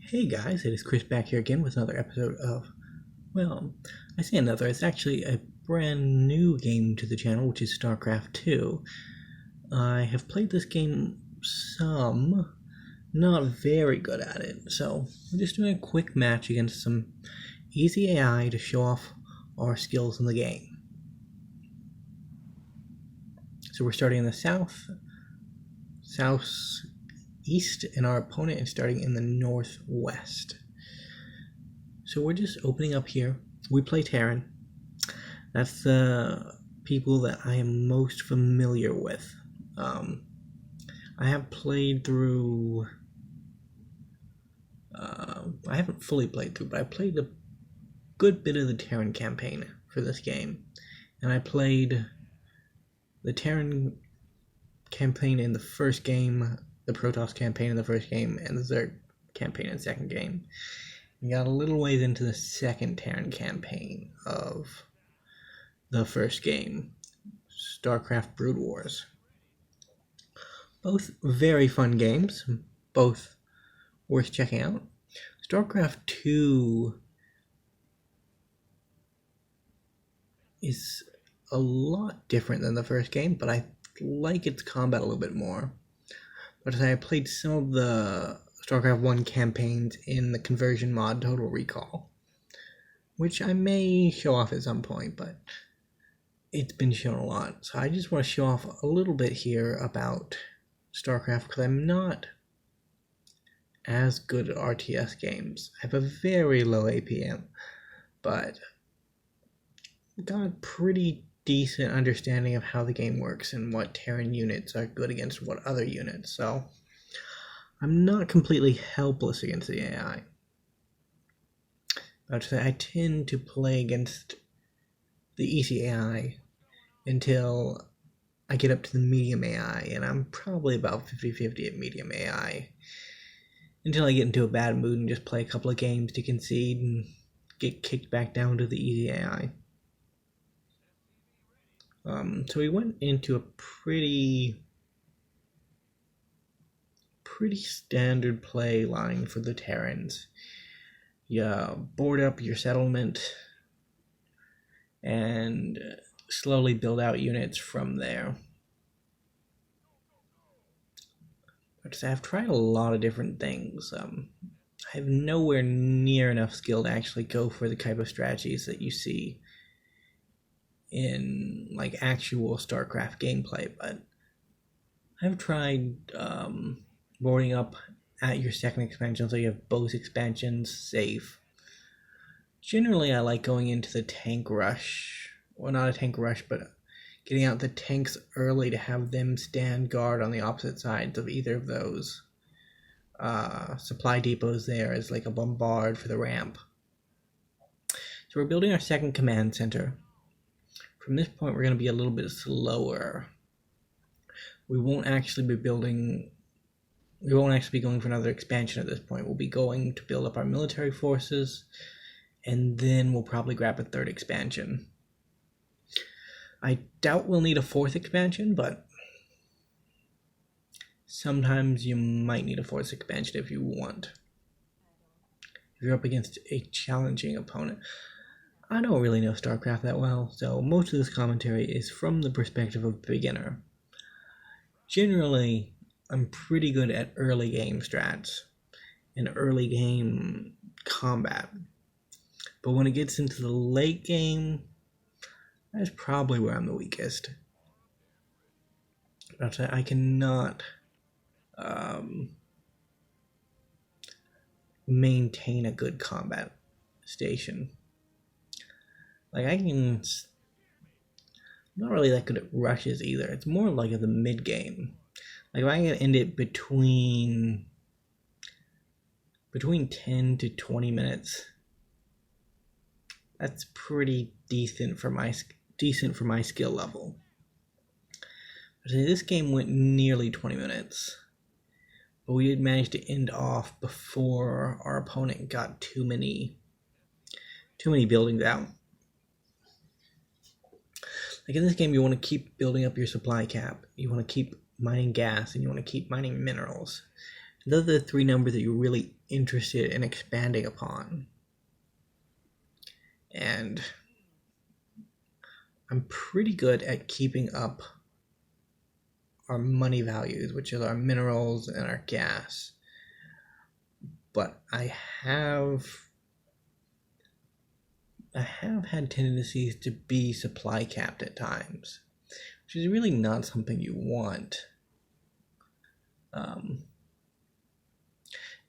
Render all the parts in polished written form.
Hey guys, it is Chris back here again with another episode of, well, I say another, it's actually a brand new game to the channel, which is Starcraft 2. I have played this game some, not very good at it, so we're just doing a quick match against some easy AI to show off our skills in the game. So we're starting in the southeast, and our opponent is starting in the northwest. So we're just opening up here. We play Terran. That's the people that I am most familiar with. I have played through... I haven't fully played through, but I played a good bit of the Terran campaign for this game. And I played the Terran campaign in the first game, the Protoss campaign in the first game, and the Zerg campaign in the second game. We got a little ways into the second Terran campaign of the first game, Starcraft Brood Wars. Both very fun games, both worth checking out. Starcraft 2 is a lot different than the first game, but I like its combat a little bit more. But as I played some of the Starcraft 1 campaigns in the conversion mod Total Recall, which I may show off at some point, but it's been shown a lot. So I just want to show off a little bit here about Starcraft because I'm not as good at RTS games. I have a very low APM, but got a pretty decent understanding of how the game works and what Terran units are good against what other units, so I'm not completely helpless against the AI. But I tend to play against the easy AI until I get up to the medium AI, and I'm probably about 50-50 at medium AI until I get into a bad mood and just play a couple of games to concede and get kicked back down to the easy AI. So we went into a pretty standard play line for the Terrans. You board up your settlement and slowly build out units from there. But I've tried a lot of different things. I have nowhere near enough skill to actually go for the type of strategies that you see in like actual StarCraft gameplay, but I've tried boarding up at your second expansion, so you have both expansions safe. Generally, I like going into the tank rush. Well, not a tank rush, but getting out the tanks early to have them stand guard on the opposite sides of either of those supply depots there as like a bombard for the ramp. So we're building our second command center. From this point, we're going to be a little bit slower. We won't actually be going for another expansion at this point. We'll be going to build up our military forces, and then we'll probably grab a third expansion. I doubt we'll need a fourth expansion, but sometimes you might need a fourth expansion if you want. If you're up against a challenging opponent. I don't really know StarCraft that well, so most of this commentary is from the perspective of a beginner. Generally, I'm pretty good at early game strats and early game combat. But when it gets into the late game, that's probably where I'm the weakest. I cannot maintain a good combat station. Like I'm not really that good at rushes either. It's more like at the mid game. Like if I can end it between 10 to 20 minutes, that's pretty decent for my skill level. But this game went nearly 20 minutes, but we did manage to end off before our opponent got too many buildings out. Like in this game, you want to keep building up your supply cap. You want to keep mining gas, and you want to keep mining minerals. Those are the three numbers that you're really interested in expanding upon. And I'm pretty good at keeping up our money values, which is our minerals and our gas. But I have had tendencies to be supply capped at times, which is really not something you want. I'm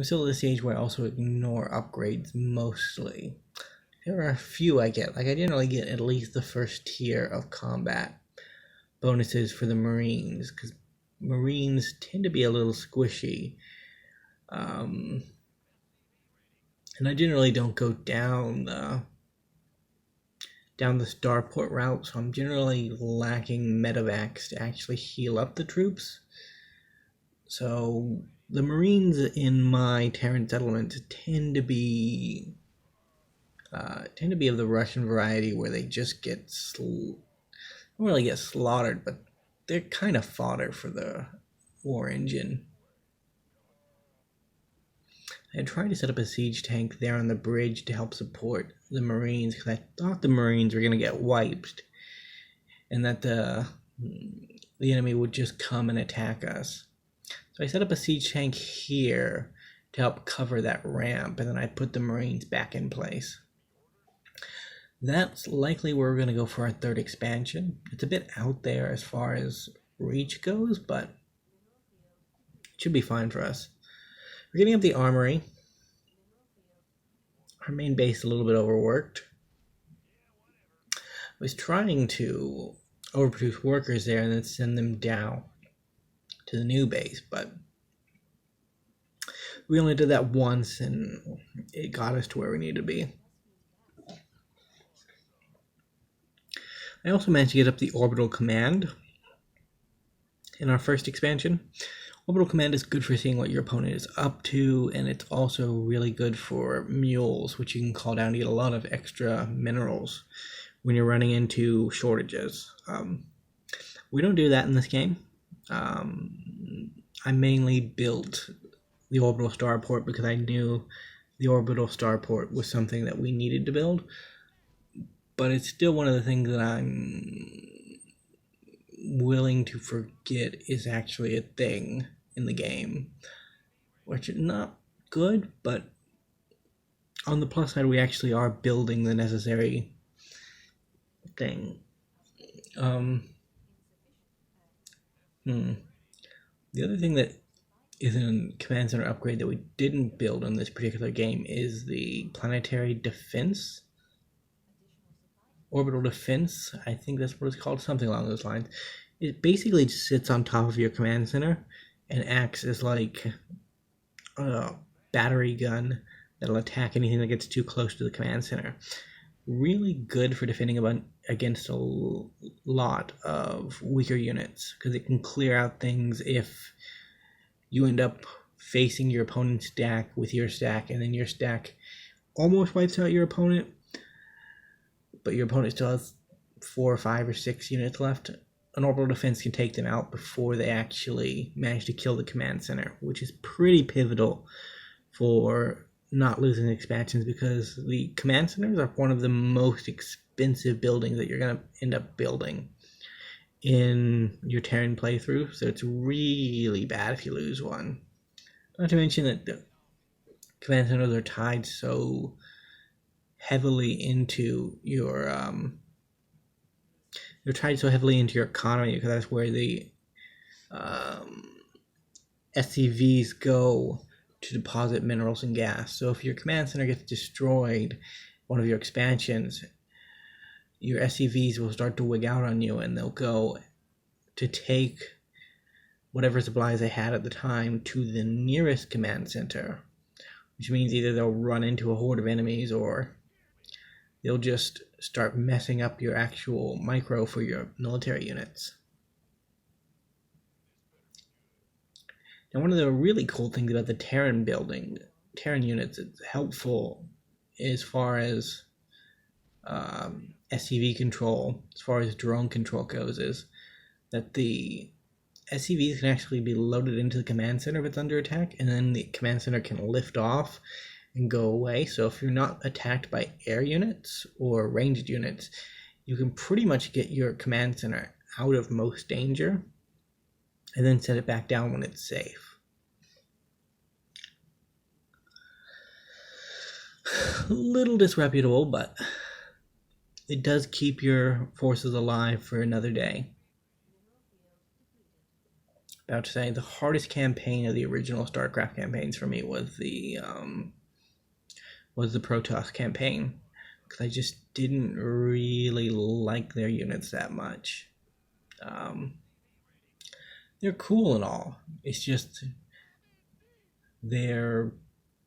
still at the stage where I also ignore upgrades mostly. There are a few I get. Like, I generally get at least the first tier of combat bonuses for the Marines, because Marines tend to be a little squishy. And I generally don't go down the starport route, so I'm generally lacking medevacs to actually heal up the troops. So the Marines in my Terran settlement tend to be of the Russian variety, where they just don't really get slaughtered, but they're kind of fodder for the war engine. I tried to set up a siege tank there on the bridge to help support the Marines, because I thought the Marines were going to get wiped and that the enemy would just come and attack us. So I set up a siege tank here to help cover that ramp, and then I put the Marines back in place. That's likely where we're going to go for our third expansion. It's a bit out there as far as reach goes, but it should be fine for us. We're getting up the armory. Our main base is a little bit overworked. I was trying to overproduce workers there and then send them down to the new base, but we only did that once and it got us to where we need to be. I also managed to get up the orbital command in our first expansion. Orbital command is good for seeing what your opponent is up to, and it's also really good for mules, which you can call down to get a lot of extra minerals when you're running into shortages. We don't do that in this game. I mainly built the orbital starport because I knew the orbital starport was something that we needed to build, but it's still one of the things that I'm willing to forget is actually a thing in the game, which is not good, but on the plus side, we actually are building the necessary thing. The other thing that is a command center upgrade that we didn't build in this particular game is the planetary defense. Orbital defense, I think that's what it's called, something along those lines. It basically just sits on top of your command center and acts as like a battery gun that'll attack anything that gets too close to the command center. Really good for defending against a lot of weaker units, because it can clear out things if you end up facing your opponent's stack with your stack, and then your stack almost wipes out your opponent, but your opponent still has 4 or 5 or 6 units left. An orbital defense can take them out before they actually manage to kill the command center, which is pretty pivotal for not losing expansions, because the command centers are one of the most expensive buildings that you're going to end up building in your Terran playthrough, so it's really bad if you lose one. Not to mention that the command centers are tied so heavily into your economy, because that's where the SCVs go to deposit minerals and gas. So if your command center gets destroyed, one of your expansions, your SCVs will start to wig out on you, and they'll go to take whatever supplies they had at the time to the nearest command center, which means either they'll run into a horde of enemies or they'll just start messing up your actual micro for your military units. Now, one of the really cool things about the Terran units, it's helpful as far as SCV control, as far as drone control goes, is that the SCVs can actually be loaded into the command center if it's under attack, and then the command center can lift off and go away. So if you're not attacked by air units or ranged units, you can pretty much get your command center out of most danger and then set it back down when it's safe. A little disreputable, but it does keep your forces alive for another day. About to say, the hardest campaign of the original StarCraft campaigns for me was the Protoss campaign, because I just didn't really like their units that much. They're cool and all. It's just their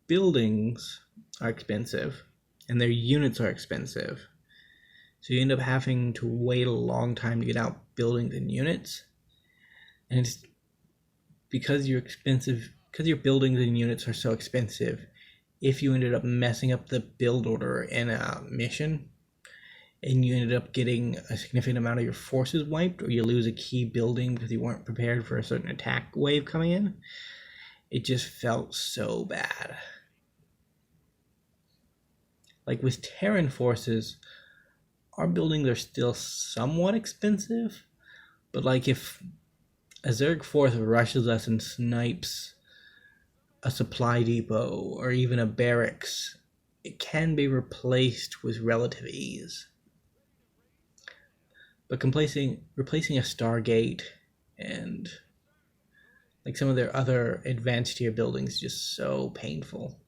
buildings are expensive and their units are expensive. So you end up having to wait a long time to get out buildings and units. And it's because your buildings and units are so expensive, if you ended up messing up the build order in a mission and you ended up getting a significant amount of your forces wiped, or you lose a key building because you weren't prepared for a certain attack wave coming in, it just felt so bad. Like with Terran forces, our buildings are still somewhat expensive, but like if a Zerg force rushes us and snipes a supply depot or even a barracks, it can be replaced with relative ease. But replacing a Stargate and like some of their other advanced tier buildings is just so painful.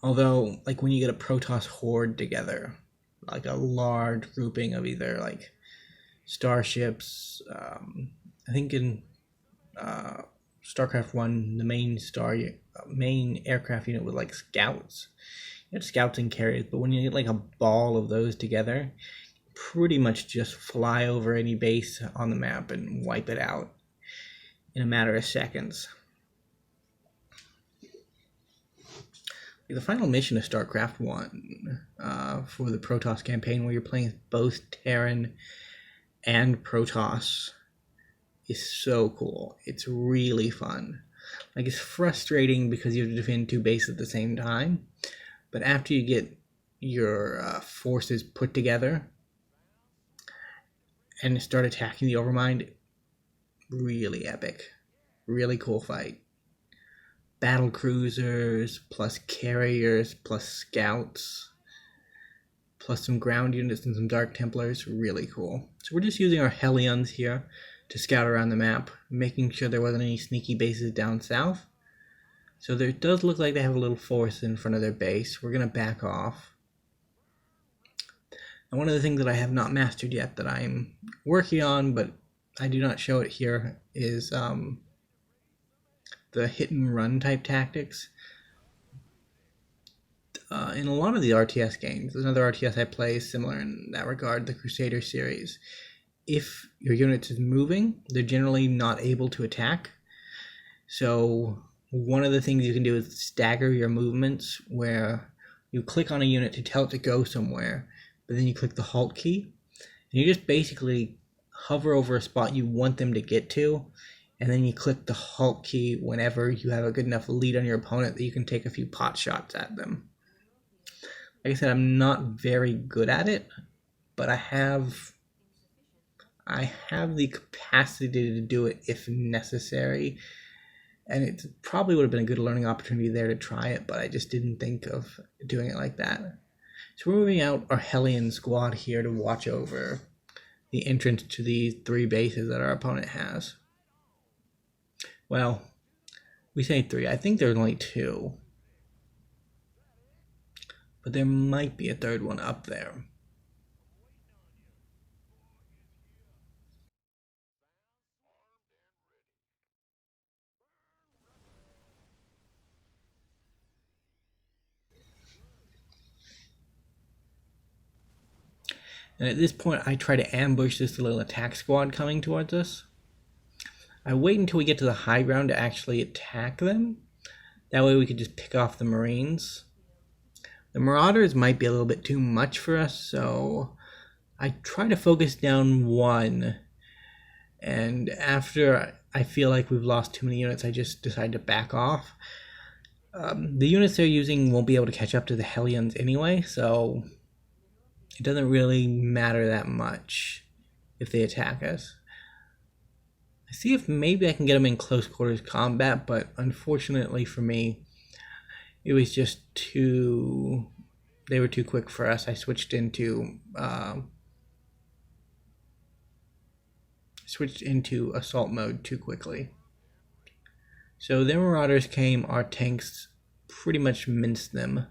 Although, like when you get a Protoss horde together, like a large grouping of either like starships, I think in StarCraft 1, the main aircraft unit was like scouts. You had scouts and carriers, but when you get like a ball of those together, pretty much just fly over any base on the map and wipe it out in a matter of seconds. The final mission of StarCraft 1 for the Protoss campaign, where you're playing both Terran and Protoss, is so cool. It's really fun. Like, it's frustrating because you have to defend two bases at the same time, but after you get your forces put together and start attacking the Overmind, really epic. Really cool fight. Battle cruisers, plus carriers, plus scouts, plus some ground units and some Dark Templars. Really cool. So we're just using our Hellions here to scout around the map, making sure there wasn't any sneaky bases down south. So there does look like they have a little force in front of their base. We're going to back off. And one of the things that I have not mastered yet that I'm working on, but I do not show it here, is the hit and run type tactics. In a lot of the RTS games, another RTS I play is similar in that regard, the Crusader series. If your unit is moving, they're generally not able to attack. So one of the things you can do is stagger your movements, where you click on a unit to tell it to go somewhere, but then you click the halt key, and you just basically hover over a spot you want them to get to, and then you click the halt key whenever you have a good enough lead on your opponent that you can take a few pot shots at them. Like I said, I'm not very good at it, but I have the capacity to do it if necessary, and it probably would have been a good learning opportunity there to try it, but I just didn't think of doing it like that. So we're moving out our Hellion squad here to watch over the entrance to these three bases that our opponent has. Well, we say three. I think there's only two. But there might be a third one up there. And at this point, I try to ambush this little attack squad coming towards us. I wait until we get to the high ground to actually attack them. That way we could just pick off the Marines. The Marauders might be a little bit too much for us, so I try to focus down one And after I feel like we've lost too many units, I just decide to back off. The units they're using won't be able to catch up to the Hellions anyway, so it doesn't really matter that much if they attack us. I see if maybe I can get them in close quarters combat, but unfortunately for me, it was just too... they were too quick for us. I switched into assault mode too quickly. So their marauders came, our tanks pretty much minced them.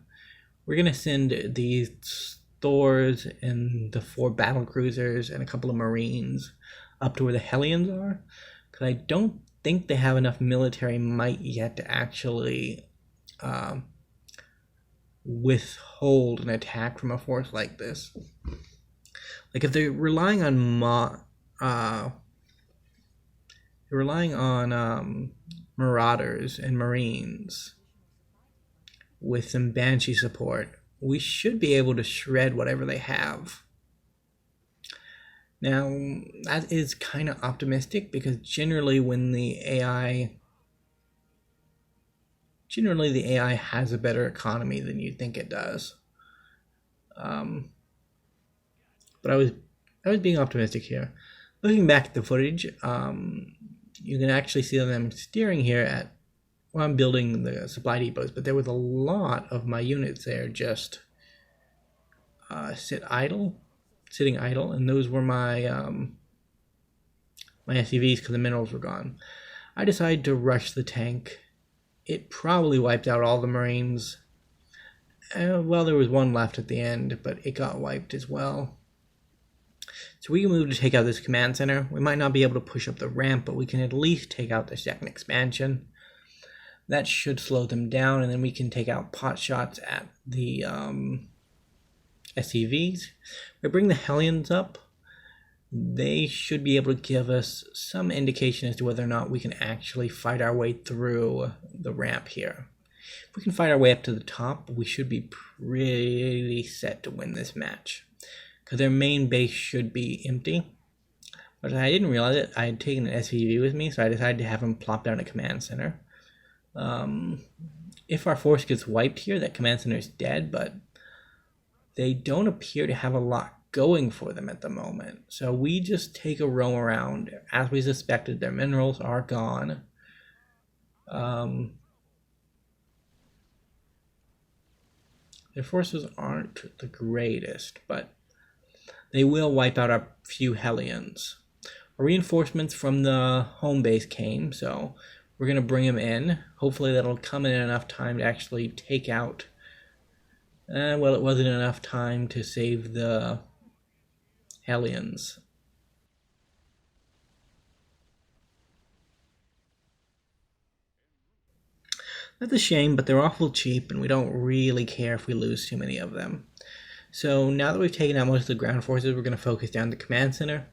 We're going to send these Thors and the 4 battle cruisers and a couple of marines up to where the Hellions are, because I don't think they have enough military might yet to actually withhold an attack from a force like this. Like if they're relying on marauders and marines with some Banshee support, we should be able to shred whatever they have. Now, that is kind of optimistic, because generally the AI has a better economy than you think it does. But I was being optimistic here. Looking back at the footage, you can actually see them steering here at, well, I'm building the supply depots, but there was a lot of my units there just sitting idle, and those were my my SCVs because the minerals were gone. I decided to rush the tank. It probably wiped out all the Marines. Well, there was one left at the end, but it got wiped as well. So we can move to take out this command center. We might not be able to push up the ramp, but we can at least take out the second expansion. That should slow them down, and then we can take out pot shots at the SCVs. We bring the Hellions up. They should be able to give us some indication as to whether or not we can actually fight our way through the ramp here. If we can fight our way up to the top, we should be pretty set to win this match, because their main base should be empty. But I didn't realize it. I had taken an SCV with me, so I decided to have him plop down a command center. If our force gets wiped here, that command center is dead, but they don't appear to have a lot going for them at the moment. So we just take a roam around. As we suspected, their minerals are gone. Their forces aren't the greatest, but they will wipe out our few Hellions. Our reinforcements from the home base came, so we're going to bring them in. Hopefully that'll come in enough time to actually take out... well, it wasn't enough time to save the Hellions. That's a shame, but they're awful cheap, and we don't really care if we lose too many of them. So now that we've taken out most of the ground forces, we're going to focus down the command center.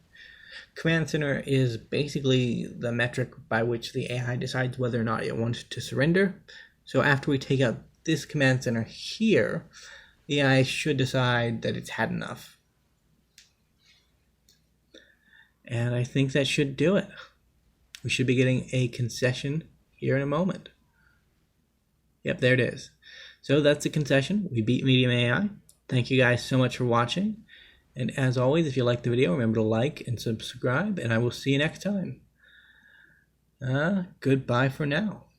Command center is basically the metric by which the AI decides whether or not it wants to surrender. So after we take out this command center here, the AI should decide that it's had enough. And I think that should do it. We should be getting a concession here in a moment. Yep, there it is. So that's the concession. We beat Medium AI. Thank you guys so much for watching. And as always, if you liked the video, remember to like and subscribe, and I will see you next time. Goodbye for now.